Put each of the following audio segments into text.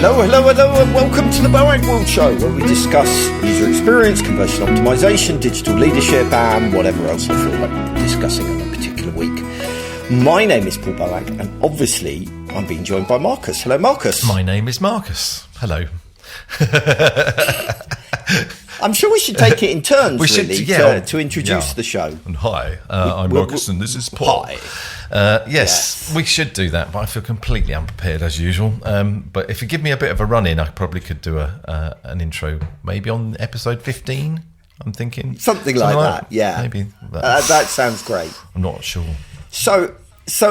Hello, and welcome to the Boagworld Show, where we discuss user experience, conversion optimization, digital leadership, and whatever else I feel like discussing on a particular week. My name is Paul Boag, and obviously I'm being joined by Marcus. Hello, Marcus. My name is Marcus. Hello. I'm sure we should take it in turns, to introduce the show. And hi, I'm Marcus, and this is Paul. Hi. Yes, we should do that, but I feel completely unprepared as usual. But if you give me a bit of a run-in, I probably could do an intro, maybe on episode 15, I'm thinking. Something like that, yeah. Maybe that sounds great. I'm not sure. So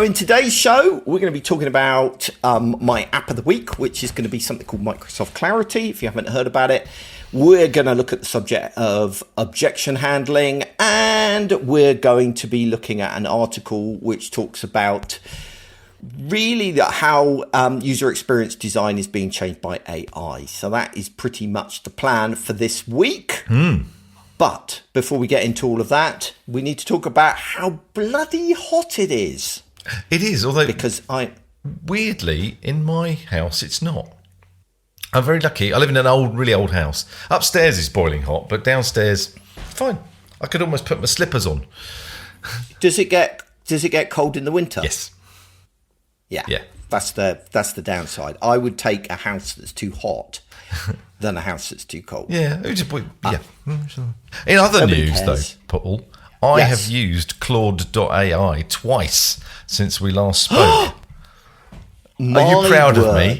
in today's show, we're going to be talking about my app of the week, which is going to be something called Microsoft Clarity, if you haven't heard about it. We're going to look at the subject of objection handling, and we're going to be looking at an article which talks about really how user experience design is being changed by AI. So that is pretty much the plan for this week. But before we get into all of that, we need to talk about how bloody hot it is. It is, although weirdly, in my house, it's not. I'm very lucky. I live in an really old house. Upstairs is boiling hot, but downstairs, fine. I could almost put my slippers on. Does it get cold in the winter? Yes. Yeah. That's the downside. I would take a house that's too hot than a house that's too cold. Yeah. In other news, though, Paul, I have used Claude.ai twice since we last spoke. Are you proud of me?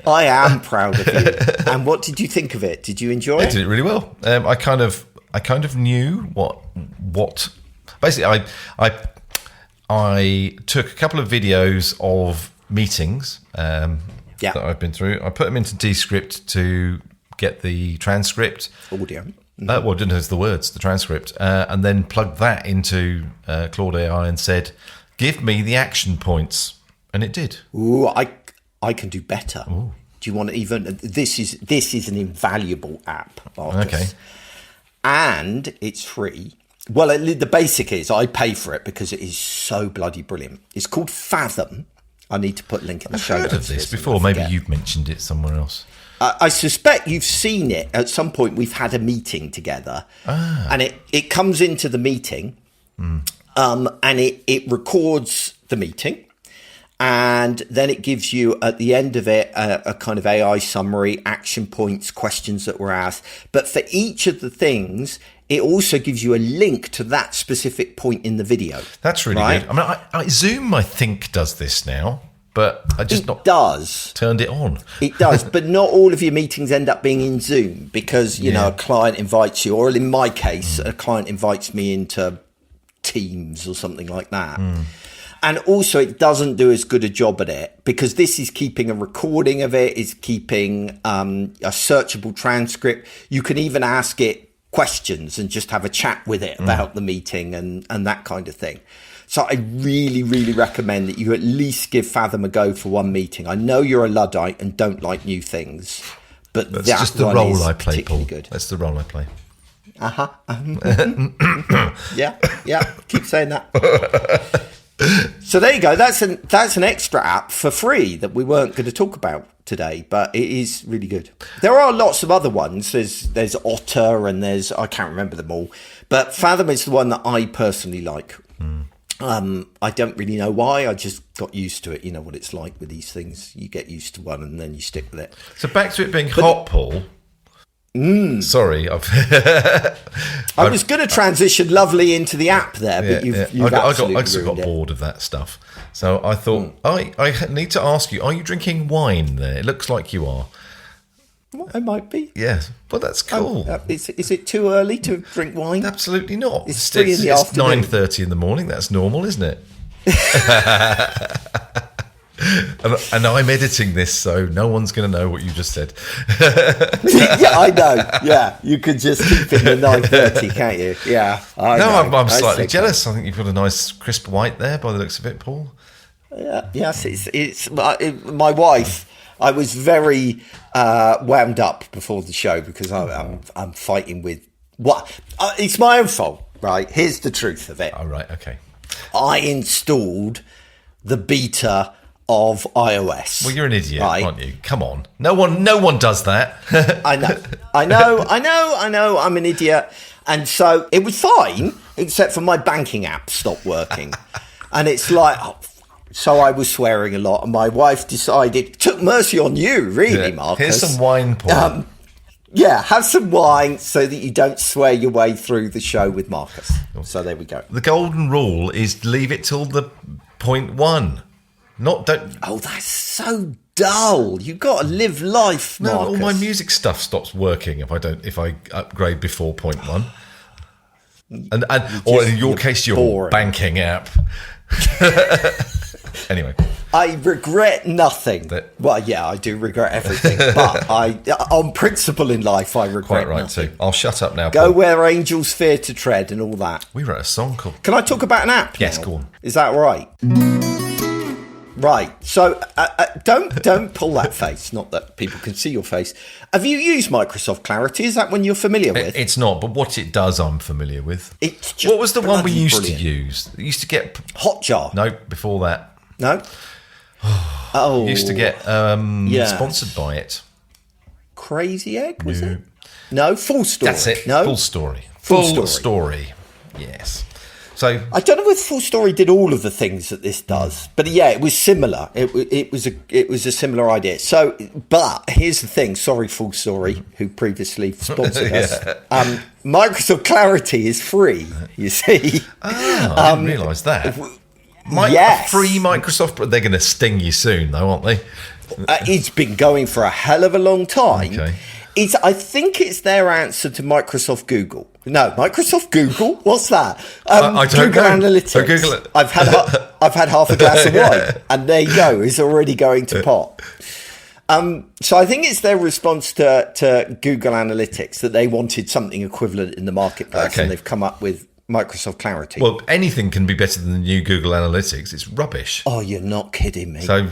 I am proud of you. And what did you think of it? Did you enjoy it? I did it really well. I kind of knew what. Basically, I took a couple of videos of meetings that I've been through. I put them into Descript to get the transcript. Audio. Well, didn't know the words, the transcript, and then plugged that into Claude AI and said, "Give me the action points," and it did. Ooh, I can do better. Ooh. Do you want to even? This is an invaluable app, Marcus. Okay. And it's free. Well, the basic is I pay for it because it is so bloody brilliant. It's called Fathom. I need to put a link in the show notes. I've heard of this before. Maybe you've mentioned it somewhere else. I suspect you've seen it at some point. We've had a meeting together, and it comes into the meeting, and it records the meeting. And then it gives you, at the end of it, a kind of AI summary, action points, questions that were asked. But for each of the things, it also gives you a link to that specific point in the video. That's really good. I mean, Zoom, I think, does this now, but I just turned it on. It does, but not all of your meetings end up being in Zoom because, you know, a client invites you, or in my case, a client invites me into Teams or something like that. And also, it doesn't do as good a job at it because this is keeping a recording of it, is keeping a searchable transcript. You can even ask it questions and just have a chat with it about the meeting and that kind of thing. So I really, really recommend that you at least give Fathom a go for one meeting. I know you're a Luddite and don't like new things, but that's just the role I play, Paul. Good. That's the role I play. Yeah. Keep saying that. So there you go. That's an extra app for free that we weren't going to talk about today, but it is really good. There are lots of other ones. There's Otter and I can't remember them all, but Fathom is the one that I personally like. I don't really know why. I just got used to it. You know what it's like with these things. You get used to one and then you stick with it. So back to it being hot, Paul. Sorry, I was going to transition lovely into the app there, but I got bored of that stuff. So I thought I need to ask you: are you drinking wine there? It looks like you are. Well, I might be. Yes, well that's cool. Is it too early to drink wine? Absolutely not. It's 3 in the afternoon. 9:30 in the morning. That's normal, isn't it? And I'm editing this, so no one's going to know what you just said. Yeah, I know. Yeah, you could just keep it at 9:30, can't you? Yeah. I'm slightly jealous. I think you've got a nice crisp white there, by the looks of it, Paul. Yeah. Yes, it's my wife. I was very wound up before the show because I'm fighting with what? It's my own fault, right? Here's the truth of it. Oh, right. Okay. I installed the beta of iOS. Well, you're an idiot, right? aren't you? Come on. No one does that. I know. I'm an idiot. And so it was fine, except for my banking app stopped working. And it's like, so I was swearing a lot. And my wife decided, took mercy on you, really, Marcus. Here's some wine, Paul. Yeah, have some wine so that you don't swear your way through the show with Marcus. So there we go. The golden rule is leave it till the point one. Don't. Oh, that's so dull. You've got to live life, Marcus. No, all my music stuff stops working if I upgrade before point one. Or in your case, your boring. banking app. Anyway, I regret nothing. Well, yeah, I do regret everything, but on principle in life, I regret quite right nothing. too. I'll shut up now. Go Paul. where angels fear to tread, and all that. We wrote a song called. Can I talk about an app? Yes, now? go on. Is that right? Right. So don't pull that face. Not that people can see your face. Have you used Microsoft Clarity? Is that one you're familiar with? It's not, but what it does, I'm familiar with. It's just what was the one we used brilliant. to use? We used to get Hotjar. No, before that. No. Oh. Used to get sponsored by it. Crazy Egg, was it? No, Full Story. That's it. No? Full Story. Full Story. Yes. So I don't know if Full Story did all of the things that this does, but yeah, it was similar. It was a similar idea. So, but here's the thing. Sorry, Full Story, who previously sponsored us. Microsoft Clarity is free. You see? Oh, I didn't realise that. Yes. Free Microsoft, but they're going to sting you soon, though, aren't they? It's been going for a hell of a long time. Okay. I think it's their answer to Microsoft Google. No, Microsoft Google? What's that? I don't Google know. Analytics. So Google it. I've had half a glass of wine, and there you go. It's already going to pot. So I think it's their response to Google Analytics that they wanted something equivalent in the marketplace, and they've come up with Microsoft Clarity. Well, anything can be better than the new Google Analytics. It's rubbish. Oh, you're not kidding me. So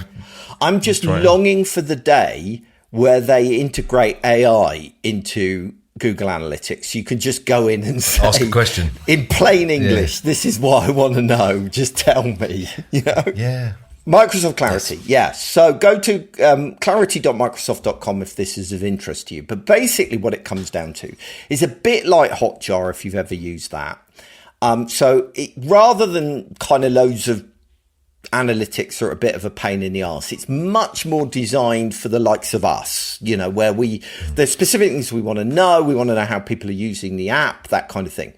I'm just longing for the day where they integrate AI into Google Analytics. You can just go in and say, ask a question in plain English. This is what I want to know. Just tell me. You know? Yeah. Microsoft Clarity, yes. So go to clarity.microsoft.com if this is of interest to you. But basically what it comes down to is a bit like Hotjar, if you've ever used that. So rather than kind of loads of analytics are a bit of a pain in the arse, it's much more designed for the likes of us, you know, where there's specific things we want to know. We want to know how people are using the app, that kind of thing,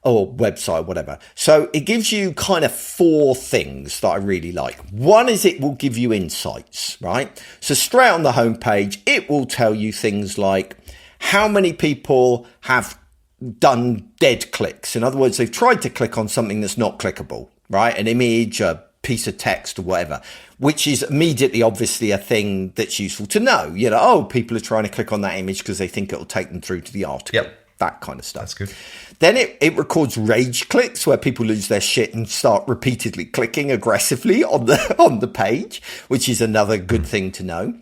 or website, whatever. So it gives you kind of 4 things that I really like. One is it will give you insights, right? So straight on the homepage, it will tell you things like how many people have done dead clicks. In other words, they've tried to click on something that's not clickable, right? An image, a piece of text or whatever, which is immediately obviously a thing that's useful to know. You know, oh, people are trying to click on that image because they think it'll take them through to the article. Yep. That kind of stuff. That's good. Then it records rage clicks where people lose their shit and start repeatedly clicking aggressively on the page, which is another good thing to know.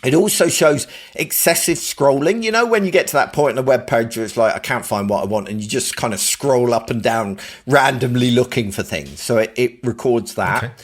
It also shows excessive scrolling. You know, when you get to that point on a web page where it's like, I can't find what I want, and you just kind of scroll up and down randomly looking for things. So it records that. Okay.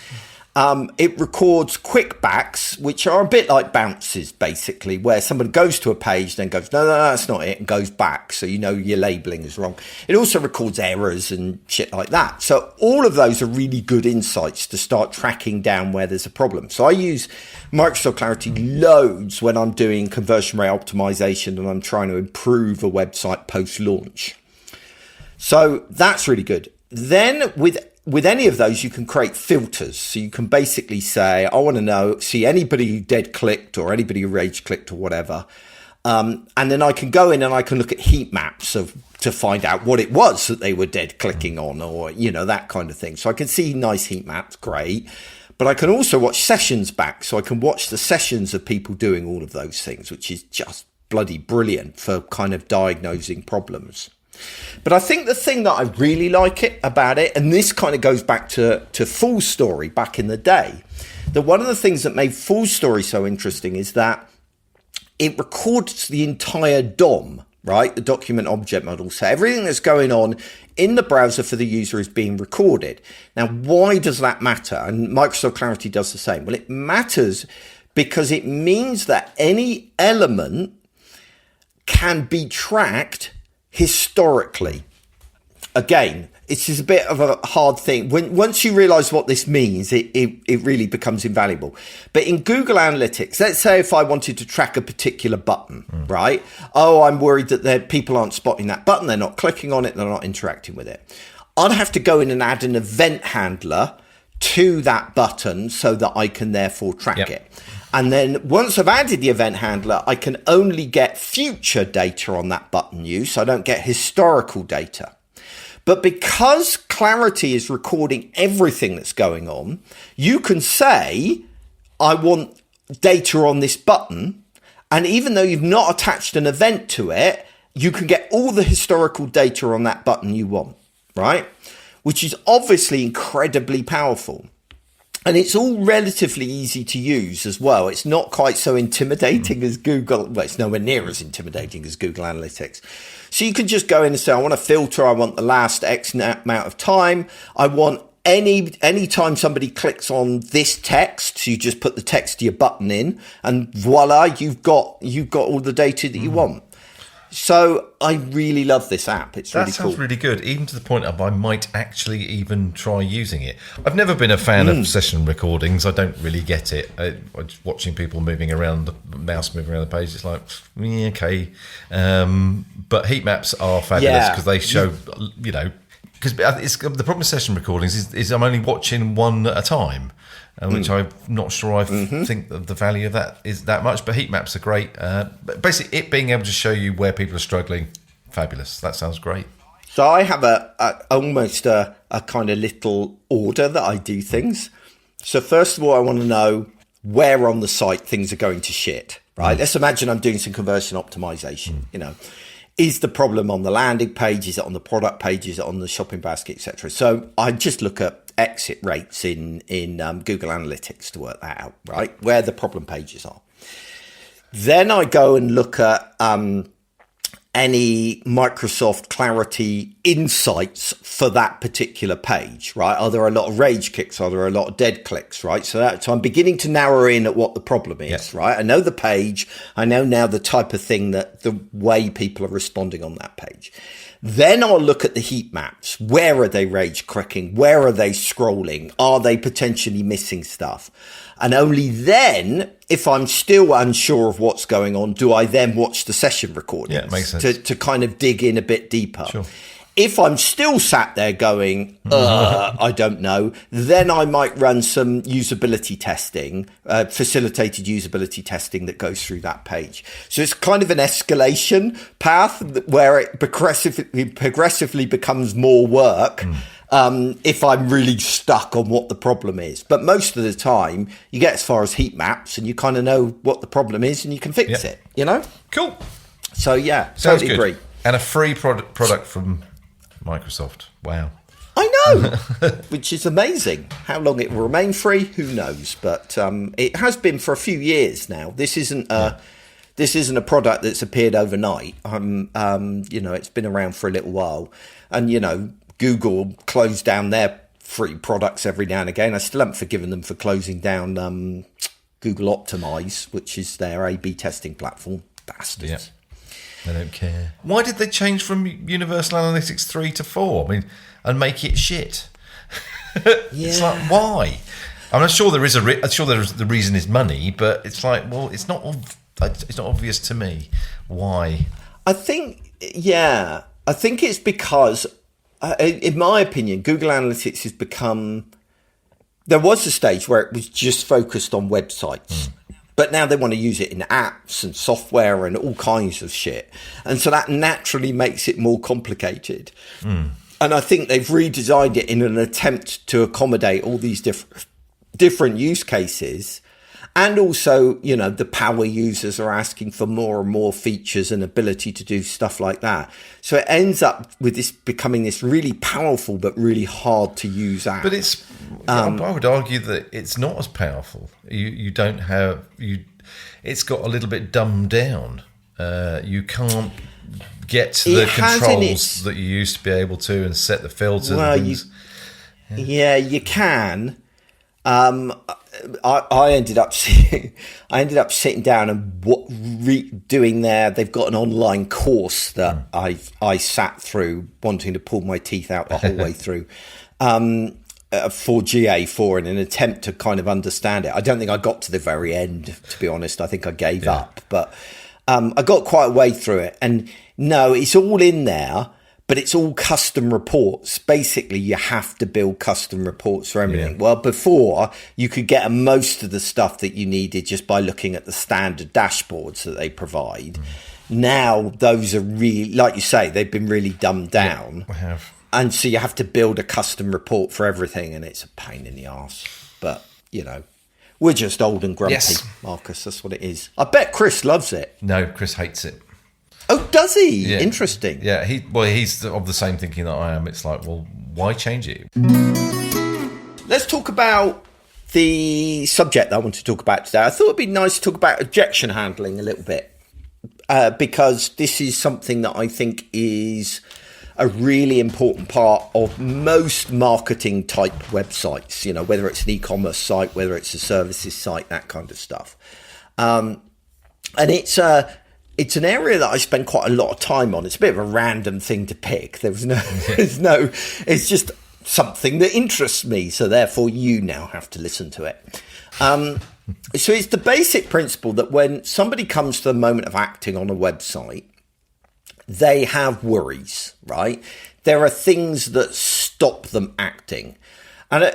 It records quick backs, which are a bit like bounces, basically, where somebody goes to a page, then goes, no, that's not it, and goes back. So you know your labeling is wrong. It also records errors and shit like that. So all of those are really good insights to start tracking down where there's a problem. So I use Microsoft Clarity loads when I'm doing conversion rate optimization and I'm trying to improve a website post-launch. So that's really good. Then with any of those, you can create filters. So you can basically say, I want to see anybody who dead clicked or anybody who rage clicked or whatever. And then I can go in and I can look at heat maps to find out what it was that they were dead clicking on, or, you know, that kind of thing. So I can see nice heat maps, great. But I can also watch sessions back. So I can watch the sessions of people doing all of those things, which is just bloody brilliant for kind of diagnosing problems. But I think the thing that I really like about it, and this kind of goes back to Full Story back in the day, that one of the things that made Full Story so interesting is that it records the entire DOM, right? The document object model. So everything that's going on in the browser for the user is being recorded. Now, why does that matter? And Microsoft Clarity does the same. Well, it matters because it means that any element can be tracked historically. Again, it's just a bit of a hard thing. Once you realize what this means, it really becomes invaluable. But in Google Analytics, let's say if I wanted to track a particular button, right? Oh, I'm worried that people aren't spotting that button. They're not clicking on it. They're not interacting with it. I'd have to go in and add an event handler to that button so that I can therefore track it. And then once I've added the event handler, I can only get future data on that button use. I don't get historical data. But because Clarity is recording everything that's going on, you can say, I want data on this button. And even though you've not attached an event to it, you can get all the historical data on that button you want, right? Which is obviously incredibly powerful. And it's all relatively easy to use as well. It's not quite so intimidating as Google. Well, it's nowhere near as intimidating as Google Analytics. So you can just go in and say, I want to filter. I want the last X amount of time. I want any time somebody clicks on this text, so you just put the text to your button in and voila, you've got all the data that you want. So I really love this app. It's really cool. That sounds really good, even to the point of I might actually even try using it. I've never been a fan of session recordings. I don't really get it. Watching people moving around, the mouse moving around the page, it's like, okay. But heat maps are fabulous because they show, because the problem with session recordings is I'm only watching one at a time. Which I'm not sure I think that the value of that is that much. But heat maps are great. But basically, it being able to show you where people are struggling, fabulous. That sounds great. So I have almost a kind of little order that I do things. So first of all, I want to know where on the site things are going to shit, right? Let's imagine I'm doing some conversion optimization, Is the problem on the landing page? Is it on the product page? Is it on the shopping basket, etc.? So I just look at exit rates in Google Analytics to work that out, right? Where the problem pages are. Then I go and look at any Microsoft Clarity insights for that particular page, right? Are there a lot of rage clicks? Are there a lot of dead clicks, right? So I'm beginning to narrow in at what the problem is, right? I know the page. I know now the type of thing that the way people are responding on that page. Then I'll look at the heat maps. Where are they rage clicking? Where are they scrolling? Are they potentially missing stuff? And only then, if I'm still unsure of what's going on, do I then watch the session recordings? Yeah, it makes sense. To kind of dig in a bit deeper. Sure. If I'm still sat there going, I don't know, then I might run some usability testing, facilitated usability testing that goes through that page. So it's kind of an escalation path where it progressively becomes more work if I'm really stuck on what the problem is. But most of the time, you get as far as heat maps and you kind of know what the problem is and you can fix it, Cool. So, yeah, Sounds totally good. agree. And a free product from Microsoft. Wow. I know, which is amazing. How long it will remain free, who knows? But it has been for a few years now. This isn't a product that's appeared overnight. It's been around for a little while, and Google closed down their free products every now and again. I still haven't forgiven them for closing down Google Optimize, which is their A/B testing platform. Bastards. Yeah. I don't care. Why did they change from Universal Analytics 3 to 4? I mean, and make it shit. It's like, why? I'm not sure there is the reason is money, but it's like, well, it's not obvious to me why. I think it's because, in my opinion, Google Analytics has become. There was a stage where it was just focused on websites. But now they want to use it in apps and software and all kinds of shit. And so that naturally makes it more complicated. And I think they've redesigned it in an attempt to accommodate all these different use cases. And also, the power users are asking for more and more features and ability to do stuff like that. So it ends up with this becoming this really powerful but really hard to use app. But I would argue that it's not as powerful. It's got a little bit dumbed down. You can't get to the controls that you used to be able to and set the filters and things. You can. I ended up sitting down and doing they've got an online course that I sat through, wanting to pull my teeth out the whole way through, for GA4 in an attempt to kind of understand it. I don't think I got to the very end, to be honest. I think I gave up, but I got quite a way through it. And no, it's all in there, but it's all custom reports. Basically, you have to build custom reports for everything. Well, before, you could get most of the stuff that you needed just by looking at the standard dashboards that they provide. Now, those are really, like you say, they've been really dumbed down. I have. And so you have to build a custom report for everything, and it's a pain in the arse. But, we're just old and grumpy, Marcus. That's what it is. I bet Chris loves it. No, Chris hates it. Oh, does he? Yeah. Interesting. Yeah, he's of the same thinking that I am. It's like, well, why change it? Let's talk about the subject that I want to talk about today. I thought it'd be nice to talk about objection handling a little bit, because this is something that I think is a really important part of most marketing type websites, whether it's an e-commerce site, whether it's a services site, that kind of stuff. And it's an area that I spend quite a lot of time on. It's a bit of a random thing to pick. It's just something that interests me. So therefore you now have to listen to it. So it's the basic principle that when somebody comes to the moment of acting on a website, they have worries, right? There are things that stop them acting. And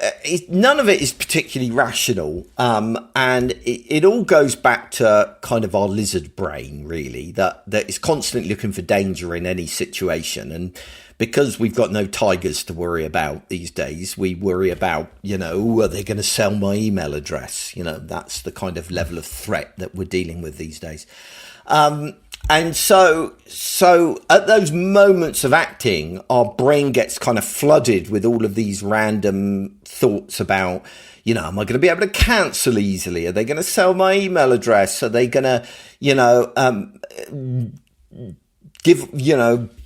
none of it is particularly rational. And it all goes back to kind of our lizard brain, really, that is constantly looking for danger in any situation. And because we've got no tigers to worry about these days, we worry about, are they going to sell my email address? That's the kind of level of threat that we're dealing with these days. And so at those moments of acting, our brain gets kind of flooded with all of these random thoughts about, am I going to be able to cancel easily? Are they going to sell my email address? Are they going to,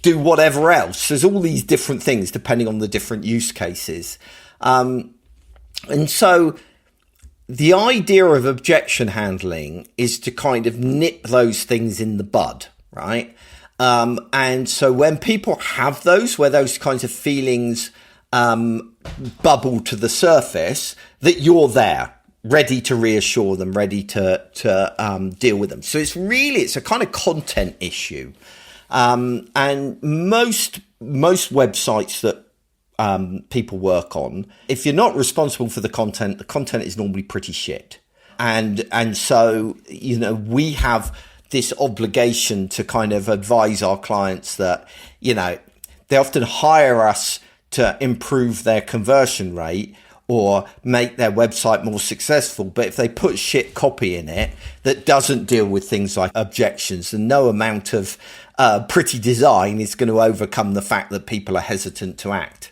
do whatever else? There's all these different things depending on the different use cases. And so the idea of objection handling is to kind of nip those things in the bud, right? And so when people have where those kinds of feelings bubble to the surface, that you're there, ready to reassure them, ready to deal with them. So it's a kind of content issue. And most websites that people work on, if you're not responsible for the content is normally pretty shit. And so, we have this obligation to kind of advise our clients that, they often hire us to improve their conversion rate or make their website more successful. But if they put shit copy in it that doesn't deal with things like objections, then no amount of pretty design is going to overcome the fact that people are hesitant to act.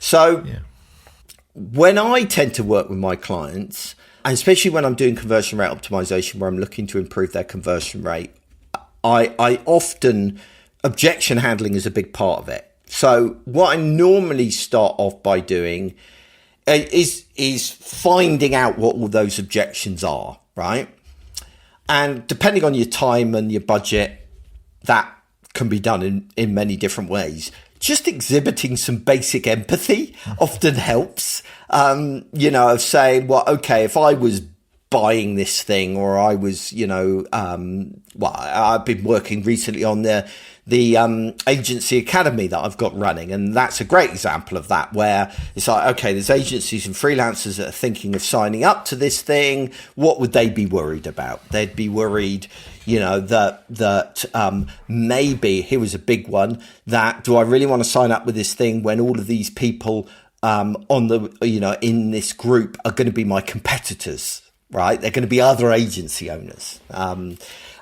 So when I tend to work with my clients, and especially when I'm doing conversion rate optimization, where I'm looking to improve their conversion rate, I often, objection handling is a big part of it. So what I normally start off by doing is finding out what all those objections are, right? And depending on your time and your budget, that can be done in many different ways. Just exhibiting some basic empathy often helps, of saying, well, okay, if I was buying this thing, or I was, I've been working recently on the agency academy that I've got running. And that's a great example of that, where it's like, okay, there's agencies and freelancers that are thinking of signing up to this thing. What would they be worried about? They'd be worried, that maybe, here was a big one, that do I really want to sign up with this thing when all of these people in this group are going to be my competitors, right? They're going to be other agency owners. And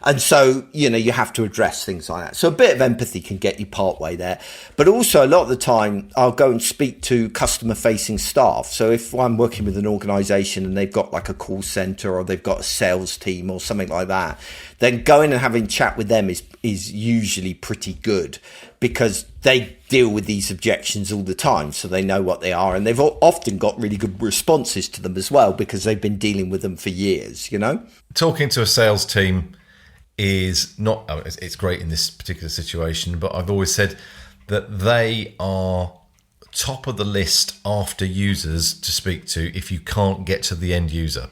And so, you have to address things like that. So a bit of empathy can get you part way there. But also a lot of the time I'll go and speak to customer facing staff. So if I'm working with an organization and they've got like a call center or they've got a sales team or something like that, then going and having a chat with them is usually pretty good, because they deal with these objections all the time. So they know what they are, and they've often got really good responses to them as well, because they've been dealing with them for years, Talking to a sales team is not, it's great in this particular situation, but I've always said that they are top of the list after users to speak to if you can't get to the end user,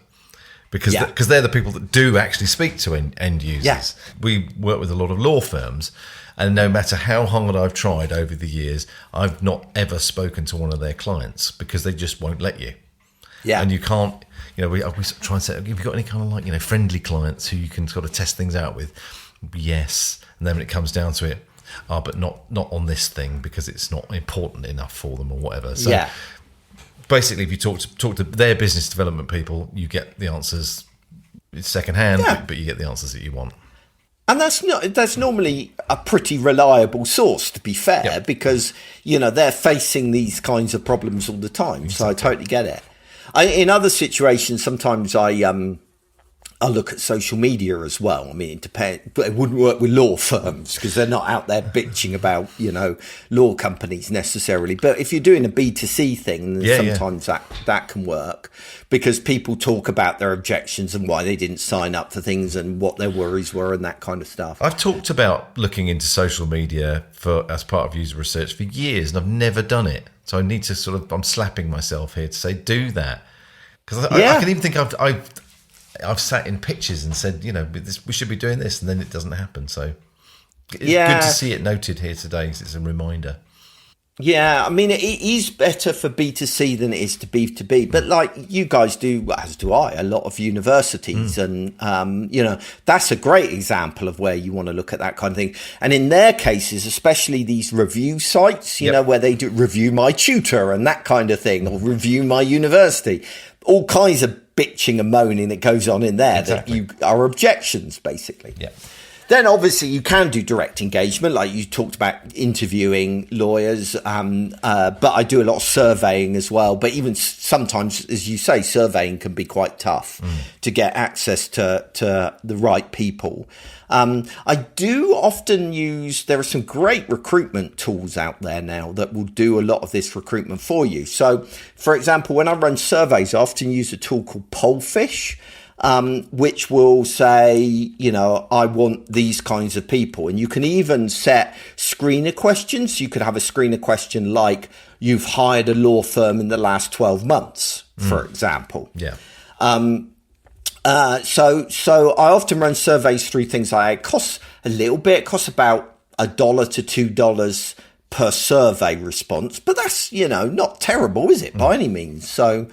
because they're the people that do actually speak to end users. Yeah. We work with a lot of law firms, and no matter how hard I've tried over the years, I've not ever spoken to one of their clients because they just won't let you. Yeah. And you can't, we try and say, have you got any kind of friendly clients who you can sort of test things out with? Yes. And then when it comes down to it, but not on this thing because it's not important enough for them or whatever. So basically, if you talk to their business development people, you get the answers secondhand, but you get the answers that you want. And that's normally a pretty reliable source, to be fair, because, they're facing these kinds of problems all the time. Exactly. So I totally get it. In other situations, sometimes I look at social media as well. I mean, it depends, but it wouldn't work with law firms because they're not out there bitching about, law companies necessarily. But if you're doing a B2C thing, then sometimes that can work, because people talk about their objections and why they didn't sign up for things and what their worries were and that kind of stuff. I've talked about looking into social media as part of user research for years, and I've never done it. So I need to I'm slapping myself here to say, do that. Because I can even think I've sat in pitches and said, we should be doing this, and then it doesn't happen. So it's good to see it noted here today, because it's a reminder. Yeah, I mean, it is better for B2C than it is to B2B. But like you guys do, as do I, a lot of universities. And, that's a great example of where you want to look at that kind of thing. And in their cases, especially these review sites, where they do review my tutor and that kind of thing, or review my university, all kinds of bitching and moaning that goes on in there that are objections, basically. Yeah. Then obviously you can do direct engagement, like you talked about interviewing lawyers, but I do a lot of surveying as well. But even sometimes, as you say, surveying can be quite tough to get access to the right people. I do often there are some great recruitment tools out there now that will do a lot of this recruitment for you. So, for example, when I run surveys, I often use a tool called Pollfish, which will say, I want these kinds of people. And you can even set screener questions. You could have a screener question like, you've hired a law firm in the last 12 months, for example. Yeah. So I often run surveys through things like, it costs a little bit. It costs about $1 to $2 per survey response. But that's, not terrible, is it, by any means? So,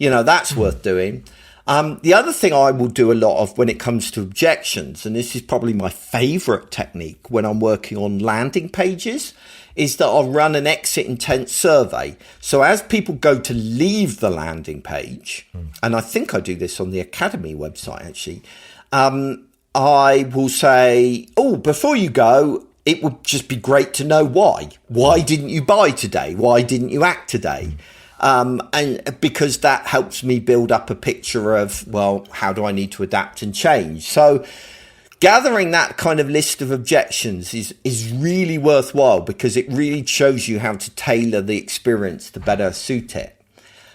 that's worth doing. The other thing I will do a lot of when it comes to objections, and this is probably my favorite technique when I'm working on landing pages, is that I'll run an exit intent survey. So as people go to leave the landing page, and I think I do this on the Academy website actually, I will say, before you go, it would just be great to know why. Why didn't you buy today? Why didn't you act today? And because that helps me build up a picture of, how do I need to adapt and change? So gathering that kind of list of objections is really worthwhile, because it really shows you how to tailor the experience to better suit it.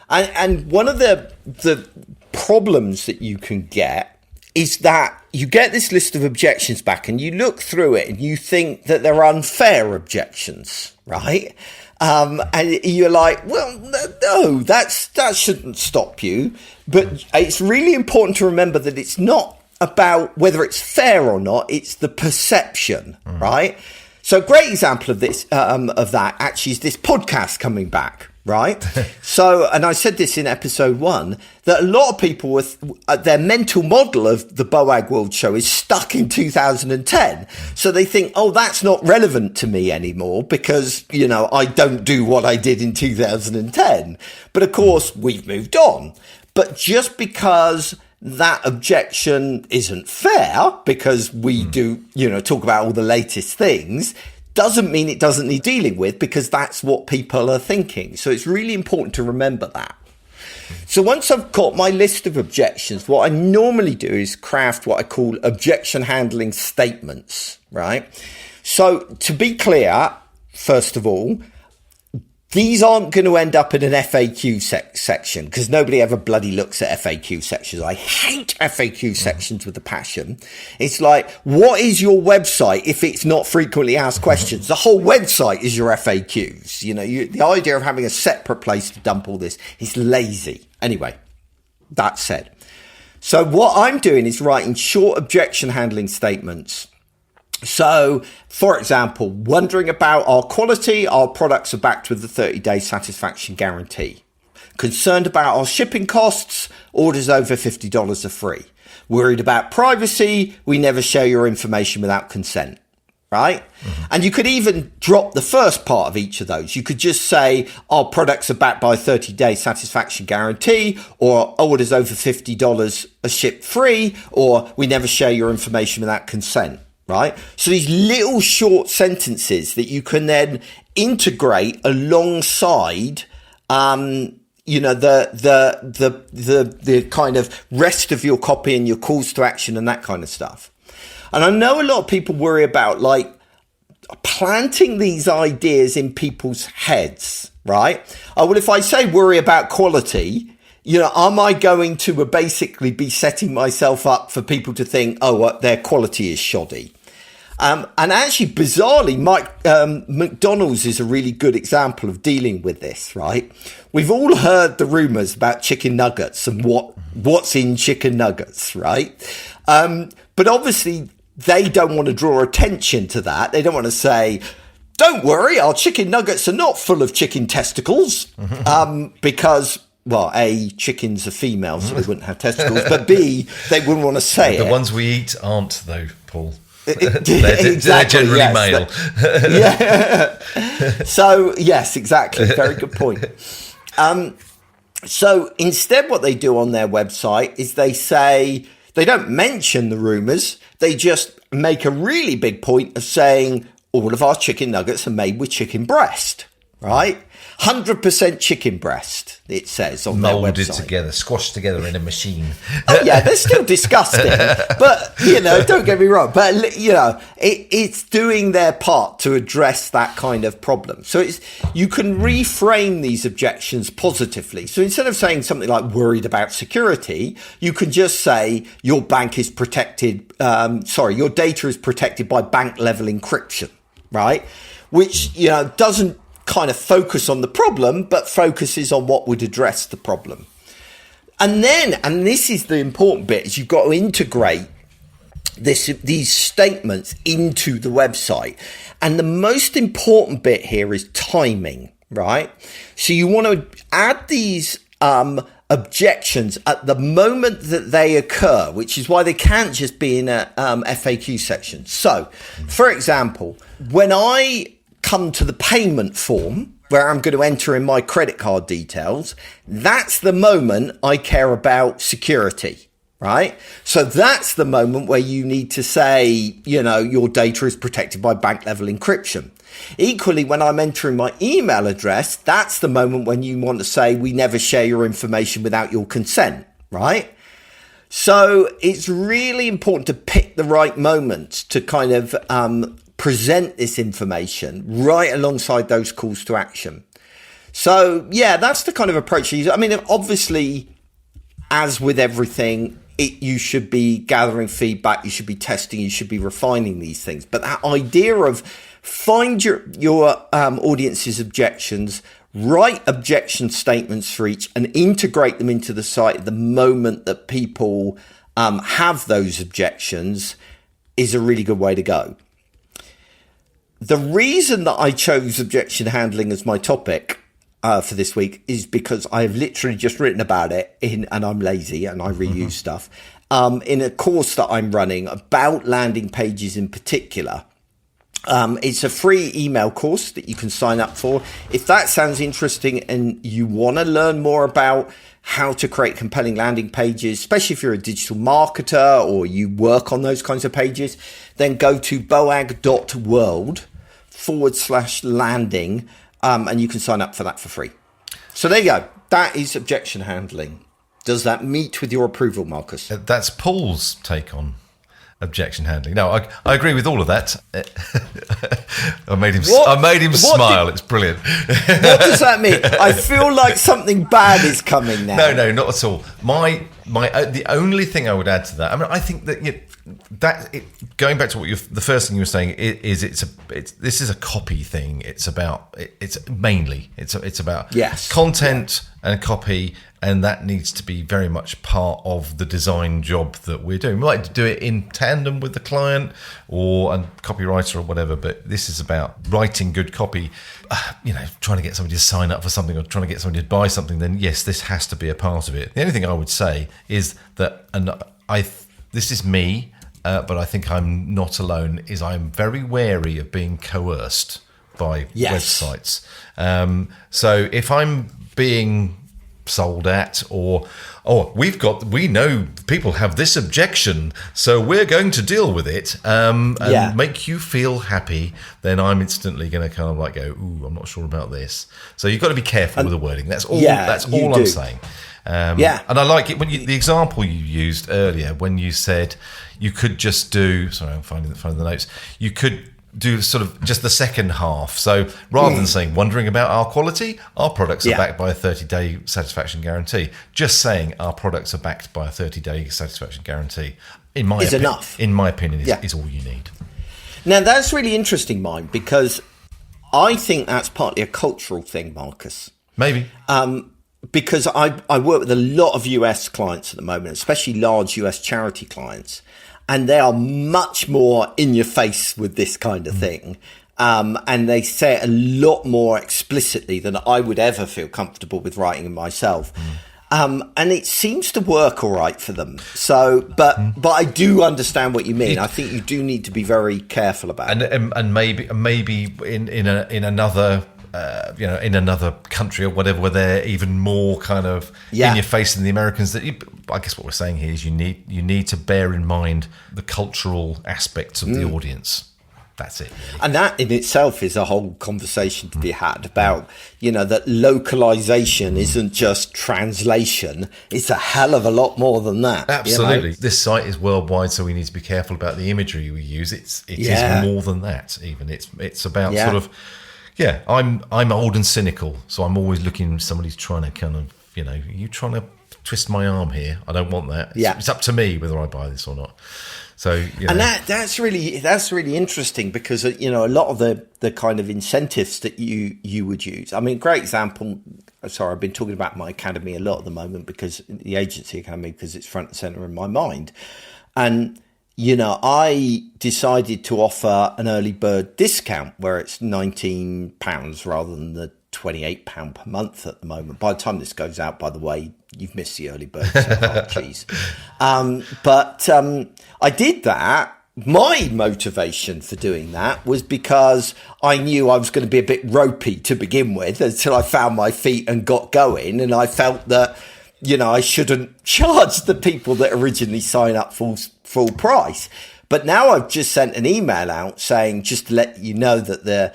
And one of the problems that you can get is that you get this list of objections back and you look through it and you think that they're unfair objections, right? And you're like, no, that shouldn't stop you. But it's really important to remember that it's not about whether it's fair or not. It's the perception, right? So a great example of this, of that actually is this podcast coming back, right? So, and I said this in episode 1, that a lot of people with their mental model of the Boagworld Show is stuck in 2010. So they think, that's not relevant to me anymore because, I don't do what I did in 2010. But of course, we've moved on. But just because that objection isn't fair because we do, talk about all the latest things, doesn't mean it doesn't need dealing with, because that's what people are thinking. So it's really important to remember that. So once I've got my list of objections, what I normally do is craft what I call objection handling statements, right? So to be clear, first of all, these aren't going to end up in an FAQ section, because nobody ever bloody looks at FAQ sections. I hate FAQ sections with a passion. It's like, what is your website if it's not frequently asked questions? The whole website is your FAQs. The idea of having a separate place to dump all this is lazy. Anyway, that said. So what I'm doing is writing short objection handling statements. So, for example, wondering about our quality, our products are backed with the 30-day satisfaction guarantee. Concerned about our shipping costs, orders over $50 are free. Worried about privacy, we never share your information without consent, right? Mm-hmm. And you could even drop the first part of each of those. You could just say our products are backed by a 30-day satisfaction guarantee, or orders over $50 are shipped free, or we never share your information without consent. Right. So these little short sentences that you can then integrate alongside, the kind of rest of your copy and your calls to action and that kind of stuff. And I know a lot of people worry about planting these ideas in people's heads. Right. Well, if I say worry about quality, am I going to basically be setting myself up for people to think, their quality is shoddy? And actually, bizarrely, McDonald's is a really good example of dealing with this, right? We've all heard the rumors about chicken nuggets and what's in chicken nuggets, right? But obviously, they don't want to draw attention to that. They don't want to say, don't worry, our chicken nuggets are not full of chicken testicles, because... Well, A, chickens are female, so they wouldn't have testicles. But B, they wouldn't want to say it. The ones we eat aren't, though, Paul. They're generally male. Yeah. So, yes, exactly. Very good point. So instead, what they do on their website is they say, they don't mention the rumors. They just make a really big point of saying all of our chicken nuggets are made with chicken breast, right? 100% chicken breast, it says on their website. Molded together, squashed together in a machine. Oh, yeah, they're still disgusting. But, don't get me wrong. But, it's doing their part to address that kind of problem. So you can reframe these objections positively. So instead of saying something like worried about security, you can just say your bank is protected. Your data is protected by bank level encryption, right? Which, doesn't kind of focus on the problem, but focuses on what would address the problem. And this is the important bit, is you've got to integrate these statements into the website. And the most important bit here is timing, right? So you want to add these objections at the moment that they occur, which is why they can't just be in a FAQ section. So, for example, when I come to the payment form where I'm going to enter in my credit card details, that's the moment I care about security, right? So that's the moment where you need to say, your data is protected by bank level encryption. Equally, when I'm entering my email address, that's the moment when you want to say, we never share your information without your consent, right? So it's really important to pick the right moments to kind of present this information right alongside those calls to action. So, yeah, that's the kind of approach you use. I mean, obviously, as with everything, you should be gathering feedback, you should be testing, you should be refining these things. But that idea of find your audience's objections, write objection statements for each, and integrate them into the site at the moment that people have those objections is a really good way to go. The reason that I chose objection handling as my topic for this week is because I have literally just written about it and I'm lazy and I reuse stuff in a course that I'm running about landing pages in particular. It's a free email course that you can sign up for. If that sounds interesting and you want to learn more about how to create compelling landing pages, especially if you're a digital marketer or you work on those kinds of pages, then go to boag.world/landing, and you can sign up for that for free. So there you go. That is objection handling. Does that meet with your approval, Marcus? That's Paul's take on objection handling. No, I agree with all of that. I made him smile. It's brilliant. What does that mean? I feel like something bad is coming now. No, not at all. The only thing I would add to that, I mean, I think that going back to the first thing you were saying is this is a copy thing. It's about content and copy, and that needs to be very much part of the design job that we're doing. We like to do it in tandem with the client or a copywriter or whatever, but this is about writing good copy. Trying to get somebody to sign up for something or trying to get somebody to buy something, then yes, this has to be a part of it. The only thing I would say is that, and this is me, but I think I'm not alone, is I'm very wary of being coerced by websites. So if I'm being sold at, or we know people have this objection, so we're going to deal with it and make you feel happy, then I'm instantly going to kind of like go, ooh, I'm not sure about this. So you've got to be careful with the wording. That's all. That's all I'm saying. And I like it when the example you used earlier when you said you could just do. Sorry, I'm finding the notes. You could do sort of just the second half. So rather than saying wondering about our quality, our products are backed by a 30-day satisfaction guarantee. Just saying our products are backed by a 30-day satisfaction guarantee, in my opinion, is all you need. Now that's really interesting, mine, because I think that's partly a cultural thing, Marcus. Maybe. Because I work with a lot of US clients at the moment, especially large US charity clients. And they are much more in your face with this kind of thing. And they say it a lot more explicitly than I would ever feel comfortable with writing myself. And it seems to work all right for them. So, but I do understand what you mean. I think you do need to be very careful about it. And maybe in another in another country or whatever, where they're even more kind of in your face than the Americans. I guess what we're saying here is you need to bear in mind the cultural aspects of the audience. That's it. Really. And that in itself is a whole conversation to be had about, that localization isn't just translation. It's a hell of a lot more than that. Absolutely. This site is worldwide, so we need to be careful about the imagery we use. It is more than that even. It's about sort of, I'm old and cynical, so I'm always looking, somebody's trying to kind of, you trying to twist my arm here. I don't want that. It's up to me whether I buy this or not. So, and that's really interesting because, a lot of the kind of incentives that you would use. I mean, great example. Sorry, I've been talking about my academy a lot at the moment because the agency academy, because it's front and center in my mind. And, I decided to offer an early bird discount where it's £19 rather than the £28 per month at the moment. By the time this goes out, by the way, you've missed the early bird. Jeez. But I did that. My motivation for doing that was because I knew I was going to be a bit ropey to begin with until I found my feet and got going. And I felt that, I shouldn't charge the people that originally sign up full price. But now I've just sent an email out saying, just to let you know that the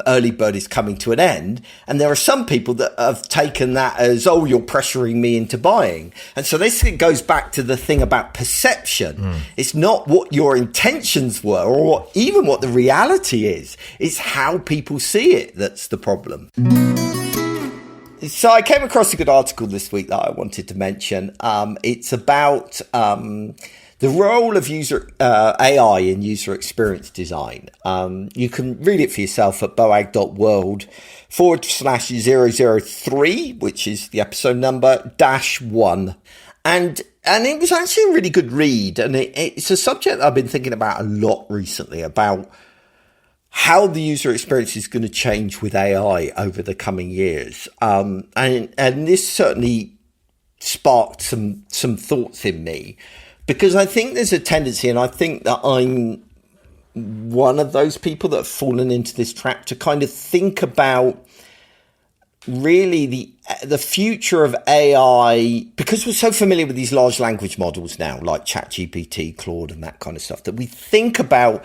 early bird is coming to an end. And there are some people that have taken that as, oh, you're pressuring me into buying. And so this goes back to the thing about perception. It's not what your intentions were or even what the reality is. It's how people see it that's the problem. So I came across a good article this week that I wanted to mention. It's about the role of AI in user experience design. You can read it for yourself at boag.world/003, which is the episode number -1. And it was actually a really good read. And it's a subject I've been thinking about a lot recently, about how the user experience is going to change with AI over the coming years. And this certainly sparked some thoughts in me, because I think there's a tendency, and I think that I'm one of those people that have fallen into this trap, to kind of think about really the future of AI, because we're so familiar with these large language models now, like ChatGPT, Claude, and that kind of stuff, that we think about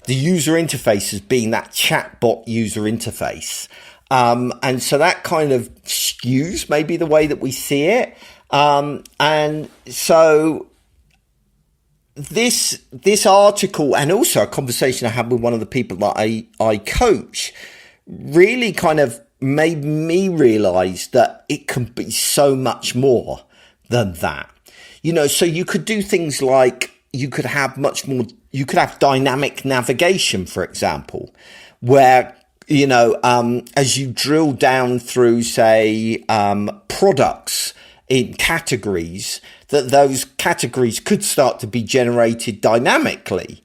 the user interface as being that chatbot user interface. And so that kind of skews maybe the way that we see it. And so this article, and also a conversation I had with one of the people that I coach, really kind of made me realize that it can be so much more than that. So you could do things like you could have dynamic navigation, for example, where, as you drill down through, say, products in categories, that those categories could start to be generated dynamically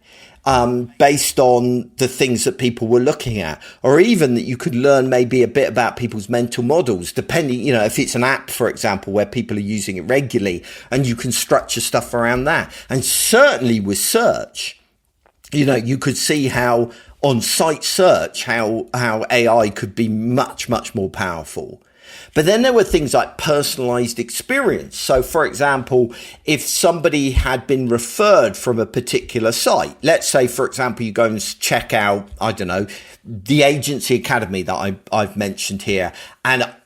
based on the things that people were looking at, or even that you could learn maybe a bit about people's mental models, depending, if it's an app, for example, where people are using it regularly, and you can structure stuff around that. And certainly with search, you could see how on-site search, how AI could be much, much more powerful. But then there were things like personalized experience. So, for example, if somebody had been referred from a particular site, let's say, for example, you go and check out, I don't know, the Agency Academy that I've mentioned here,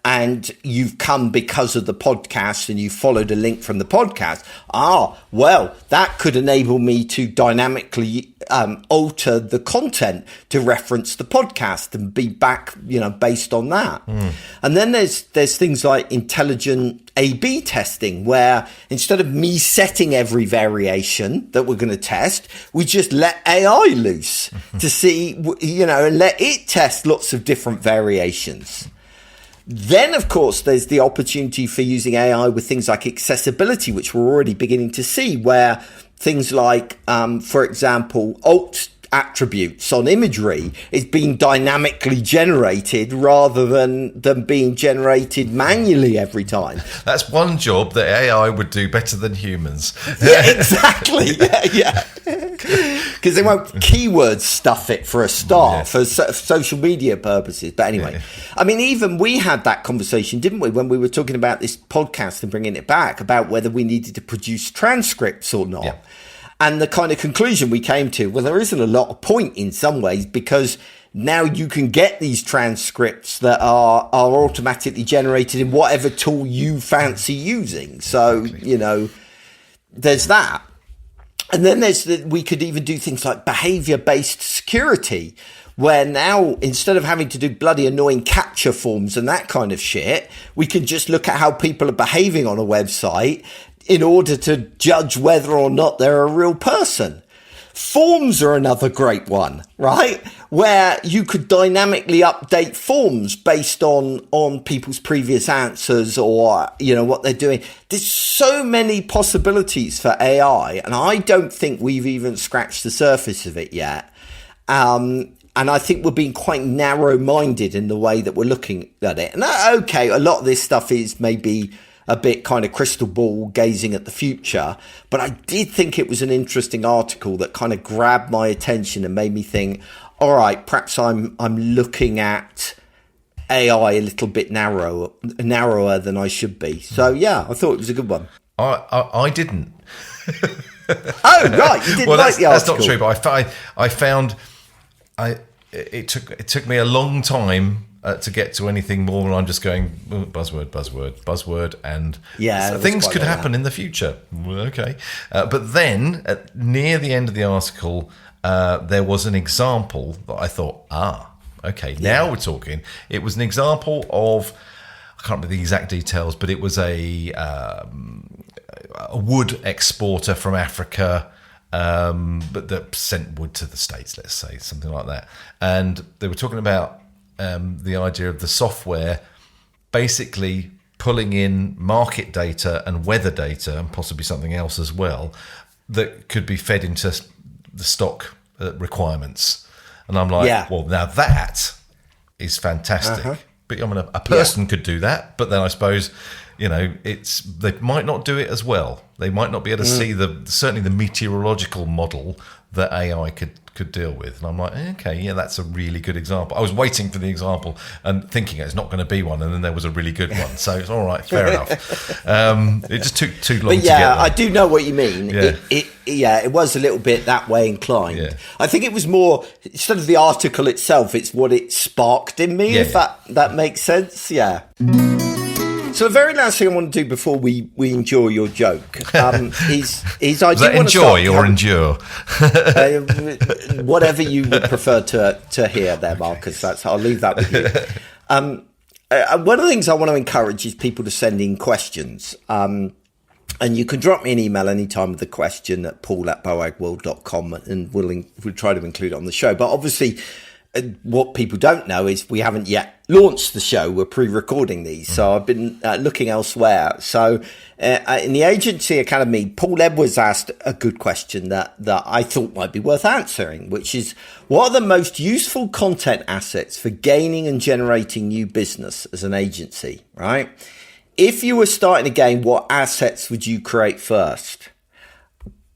and you've come because of the podcast and you followed a link from the podcast. Well, that could enable me to dynamically alter the content to reference the podcast and be back, based on that. And then there's things like intelligent A/B testing, where instead of me setting every variation that we're going to test, we just let AI loose to see, and let it test lots of different variations. Then, of course, there's the opportunity for using AI with things like accessibility, which we're already beginning to see, where things like, for example, alt attributes on imagery is being dynamically generated rather than being generated manually every time. That's one job that AI would do better than humans. Yeah, exactly. Yeah. Because they won't keyword stuff it for a start, for social media purposes. But anyway, I mean, even we had that conversation, didn't we, when we were talking about this podcast and bringing it back, about whether we needed to produce transcripts or not. Yeah. And the kind of conclusion we came to, well, there isn't a lot of point in some ways, because now you can get these transcripts that are automatically generated in whatever tool you fancy using. So, there's that. And then we could even do things like behavior-based security, where now, instead of having to do bloody annoying captcha forms and that kind of shit, we can just look at how people are behaving on a website in order to judge whether or not they're a real person. Forms are another great one, right? Where you could dynamically update forms based on people's previous answers or, what they're doing. There's so many possibilities for AI, and I don't think we've even scratched the surface of it yet. And I think we're being quite narrow-minded in the way that we're looking at it. And okay, a lot of this stuff is maybe a bit kind of crystal ball gazing at the future, but I did think it was an interesting article that kind of grabbed my attention and made me think, all right, perhaps I'm looking at AI a little bit narrower than I should be. So yeah, I thought it was a good one. I didn't. Oh right, you didn't like the article. That's not true, but I found it took me a long time to get to anything more than I'm just going buzzword, and things could happen in the future. Okay, but then near the end of the article, there was an example that I thought, okay, now we're talking. It was an example of, I can't remember the exact details, but it was a wood exporter from Africa. But that sent wood to the States, let's say, something like that. And they were talking about the idea of the software basically pulling in market data and weather data and possibly something else as well that could be fed into the stock requirements. And I'm like, well, now that is fantastic. But I mean, a person could do that. But then I suppose they might not do it as well. They might not be able to see certainly the meteorological model that AI could deal with. And I'm like, okay, yeah, that's a really good example. I was waiting for the example and thinking it's not going to be one, and then there was a really good one. So it's all right, fair enough. It just took too long to get there. I do know what you mean. Yeah. It was a little bit that way inclined. Yeah. I think it was more, instead of the article itself, it's what it sparked in me, if that makes sense. Yeah. So the very last thing I want to do before we enjoy your joke is I do want to enjoy or endure? Whatever you would prefer to hear there, Marcus. I'll leave that with you. One of the things I want to encourage is people to send in questions. And you can drop me an email anytime with a question at paul@boagworld.com, and we'll try to include it on the show. But obviously, what people don't know is we haven't yet launched the show. We're pre-recording these, so I've been looking elsewhere. So in the Agency Academy, Paul Edwards asked a good question that I thought might be worth answering, which is, what are the most useful content assets for gaining and generating new business as an agency, right? If you were starting again, what assets would you create first?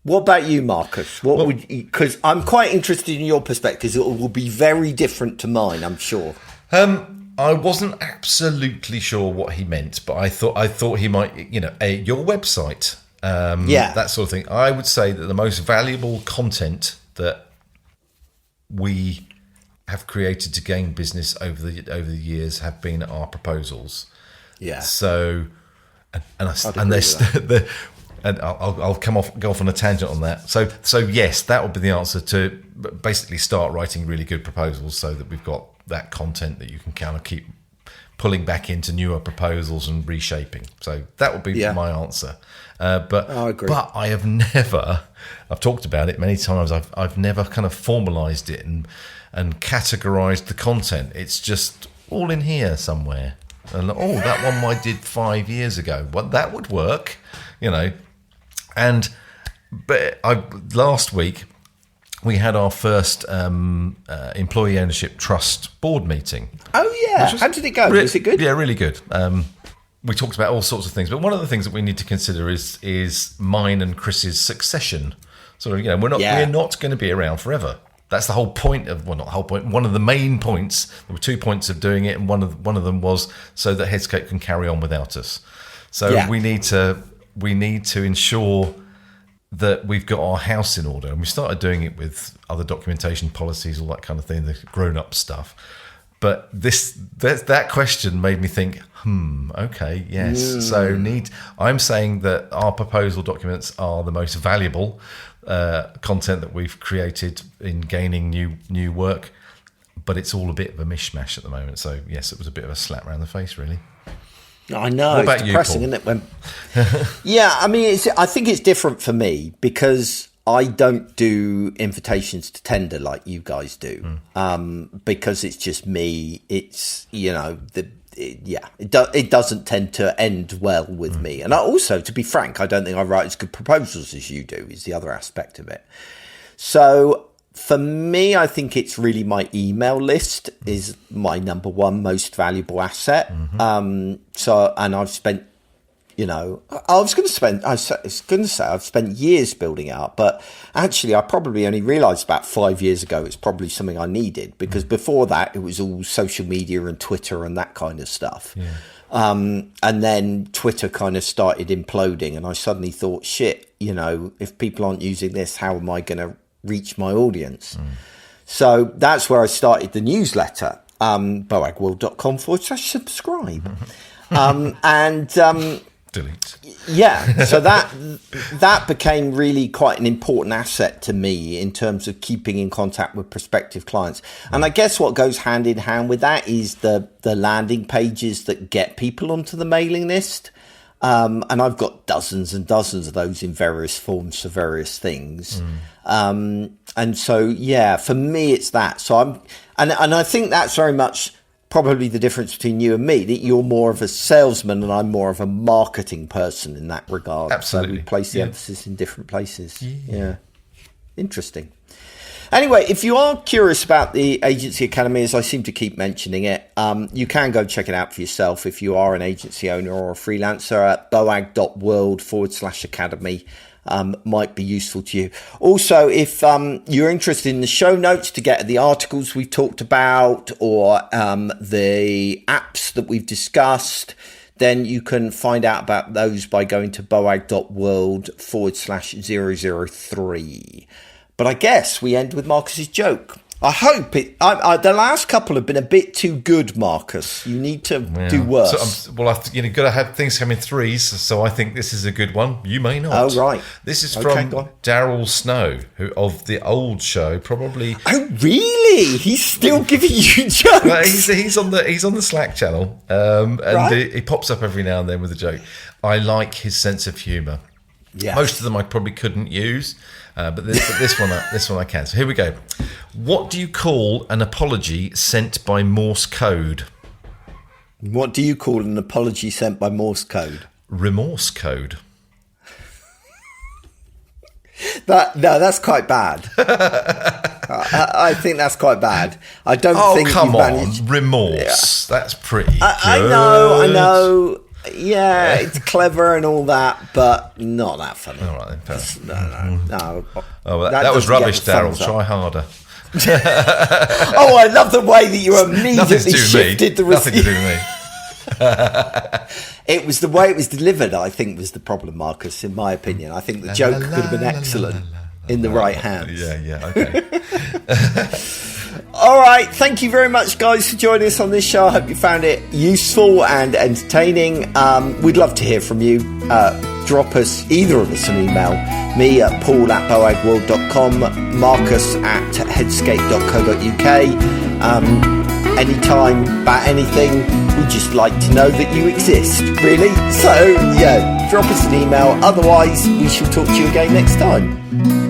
What about you, Marcus? Because I'm quite interested in your perspectives. It will be very different to mine, I'm sure. I wasn't absolutely sure what he meant, but I thought he might, your website, that sort of thing. I would say that the most valuable content that we have created to gain business over the years have been our proposals. Yeah. So, and I'll go off on a tangent on that. So yes, that would be the answer, to basically start writing really good proposals so that we've got that content that you can kind of keep pulling back into newer proposals and reshaping. So that would be my answer. But I agree. But I have never, I've talked about it many times, I've never kind of formalized it and categorized the content. It's just all in here somewhere. And that one I did 5 years ago. Well, that would work, But last week we had our first employee ownership trust board meeting. Oh yeah, how did it go? Was it good? Yeah, really good. We talked about all sorts of things, but one of the things that we need to consider is mine and Chris's succession. Sort of, we're not going to be around forever. That's the whole point of, well, not the whole point. One of the main points. There were 2 points of doing it, and one of them was so that Headscape can carry on without us. So we need to ensure that we've got our house in order, and we started doing it with other documentation policies, all that kind of thing, the grown-up stuff. But that question made me think, okay, yes. So I'm saying that our proposal documents are the most valuable content that we've created in gaining new work, but it's all a bit of a mishmash at the moment. So yes, it was a bit of a slap around the face, really. I know, it's depressing, isn't it? I think it's different for me because I don't do invitations to tender like you guys do, because it's just me. It's it doesn't tend to end well with me. And also, to be frank, I don't think I write as good proposals as you do. Is the other aspect of it. So for me, I think it's really my email list is my number one most valuable asset. And I've spent, I've spent years building it up, but actually I probably only realized about 5 years ago it's probably something I needed, because before that it was all social media and Twitter and that kind of stuff. And then Twitter kind of started imploding, and I suddenly thought, shit, if people aren't using this, how am I going to reach my audience? So that's where I started the newsletter, boagworld.com/subscribe. Delete. Yeah, so that became really quite an important asset to me in terms of keeping in contact with prospective clients. And I guess what goes hand in hand with that is the landing pages that get people onto the mailing list. And I've got dozens and dozens of those in various forms for various things. And so, for me, it's that. So and I think that's very much probably the difference between you and me, that you're more of a salesman and I'm more of a marketing person in that regard. Absolutely. So we place the emphasis in different places. Yeah. Interesting. Anyway, if you are curious about the Agency Academy, as I seem to keep mentioning it, you can go check it out for yourself if you are an agency owner or a freelancer at boag.world/academy. Might be useful to you. Also, if you're interested in the show notes to get the articles we've talked about or the apps that we've discussed, then you can find out about those by going to boag.world/003. But I guess we end with Marcus's joke. I hope it. The last couple have been a bit too good, Marcus. You need to do worse. You've got to have things come in threes, so I think this is a good one. You may not. Oh, right. This is from Daryl Snow, who of the old show, probably. Oh, really? He's still giving you jokes. Well, he's on the Slack channel, and he pops up every now and then with a joke. I like his sense of humour. Yeah. Most of them I probably couldn't use. But this one I can. So here we go. What do you call an apology sent by Morse code? What do you call an apology sent by Morse code? Remorse code. That's quite bad. I think that's quite bad. I don't think. Oh, come on, remorse. Yeah. That's pretty good. I know. Yeah, it's clever and all that, but not that funny. All right, then. No. Oh, well, that was rubbish, Daryl. Try harder. Oh, I love the way that you immediately shifted the receipt. Nothing to do with me. It was the way it was delivered, I think, was the problem, Marcus, in my opinion. I think the joke could have been excellent in the right hands. Yeah, okay. All right, thank you very much, guys, for joining us on this show. I hope you found it useful and entertaining. We'd love to hear from you. Drop us, either of us, an email. Me at paul@boagworld.com, Marcus at headscape.co.uk. Anytime, about anything. We'd just like to know that you exist, really. So, yeah, drop us an email. Otherwise, we shall talk to you again next time.